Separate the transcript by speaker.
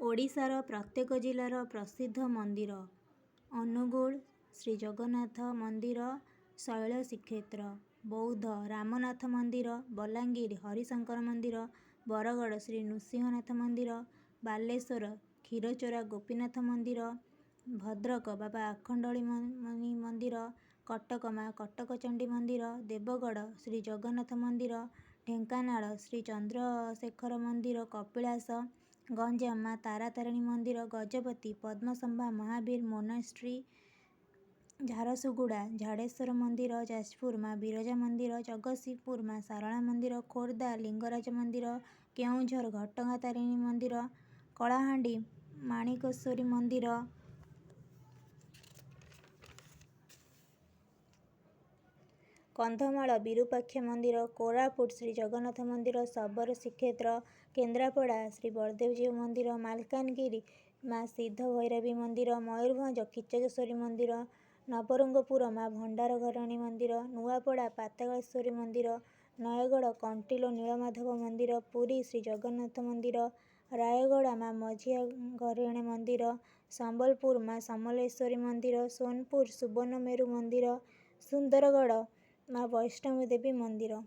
Speaker 1: ଓଡ଼ିଶାର ପ୍ରତ୍ୟେକ ଜିଲ୍ଲାର ପ୍ରସିଦ୍ଧ ମନ୍ଦିର। ଅନୁଗୁଳ ଶ୍ରୀ ଜଗନ୍ନାଥ ମନ୍ଦିର ଶୈଳ ଶ୍ରୀକ୍ଷେତ୍ର, ବୌଦ୍ଧ ରାମନାଥ ମନ୍ଦିର, ବଲାଙ୍ଗୀର ହରିଶଙ୍କର ମନ୍ଦିର, ବରଗଡ଼ ଶ୍ରୀ ନୃସିଂହନାଥ ମନ୍ଦିର, ବାଲେଶ୍ୱର କ୍ଷୀରଚୋରା ଗୋପୀନାଥ ମନ୍ଦିର, ଭଦ୍ରକ ବାବା ଆଖଣ୍ଡଳମଣି ମନ୍ଦିର, କଟକ ମା କଟକଚଣ୍ଡୀ ମନ୍ଦିର, ଦେବଗଡ଼ ଶ୍ରୀ ଜଗନ୍ନାଥ ମନ୍ଦିର, ଢେଙ୍କାନାଳ ଶ୍ରୀ ଚନ୍ଦ୍ରଶେଖର ମନ୍ଦିର, କପିଳାସ, ଗଞ୍ଜାମ ମା ତାରାତାରିଣୀ ମନ୍ଦିର, ଗଜପତି ପଦ୍ମସମ୍ଭା ମହାବୀର ମୋନାଷ୍ଟ୍ରି, ଝାରସୁଗୁଡ଼ା ଝାଡ଼େଶ୍ୱର ମନ୍ଦିର, ଯାଜପୁର ମା ବିରଜା ମନ୍ଦିର, ଜଗତସିଂହପୁର ମା ଶାରଳା ମନ୍ଦିର, ଖୋର୍ଦ୍ଧା ଲିଙ୍ଗରାଜ ମନ୍ଦିର, କେଉଁଝର ଘଟଗାଁ ତାରିଣୀ ମନ୍ଦିର, କଳାହାଣ୍ଡି ମାଣିକେଶ୍ୱରୀ ମନ୍ଦିର, କନ୍ଧମାଳ ବିରୁପାକ୍ଷ ମନ୍ଦିର, କୋରାପୁଟ ଶ୍ରୀ ଜଗନ୍ନାଥ ମନ୍ଦିର, ଶବର ଶ୍ରୀକ୍ଷେତ୍ର, କେନ୍ଦ୍ରାପଡ଼ା ଶ୍ରୀ ବଳଦେବଜୀଉ ମନ୍ଦିର, ମାଲକାନଗିରି ମା ସିଦ୍ଧ ଭୈରବୀ ମନ୍ଦିର, ମୟୂରଭଞ୍ଜ ଖିଚକେଶ୍ୱରୀ ମନ୍ଦିର, ନବରଙ୍ଗପୁର ମା ଭଣ୍ଡାରଘରାଣୀ ମନ୍ଦିର, ନୂଆପଡ଼ା ପାତାଳେଶ୍ୱରୀ ମନ୍ଦିର, ନୟାଗଡ଼ କଣ୍ଟିଲୋ ନୀଳମାଧବ ମନ୍ଦିର, ପୁରୀ ଶ୍ରୀ ଜଗନ୍ନାଥ ମନ୍ଦିର, ରାୟଗଡ଼ା ମା ମଝିଆ ଘରେଣେ ମନ୍ଦିର, ସମ୍ବଲପୁର ମା ସମଲେଶ୍ୱରୀ ମନ୍ଦିର, ସୋନପୁର ସୁବର୍ଣ୍ଣମେରୁ ମନ୍ଦିର, ସୁନ୍ଦରଗଡ଼ ମା ବୈଷ୍ଣବୀ ଦେବୀ ମନ୍ଦିର।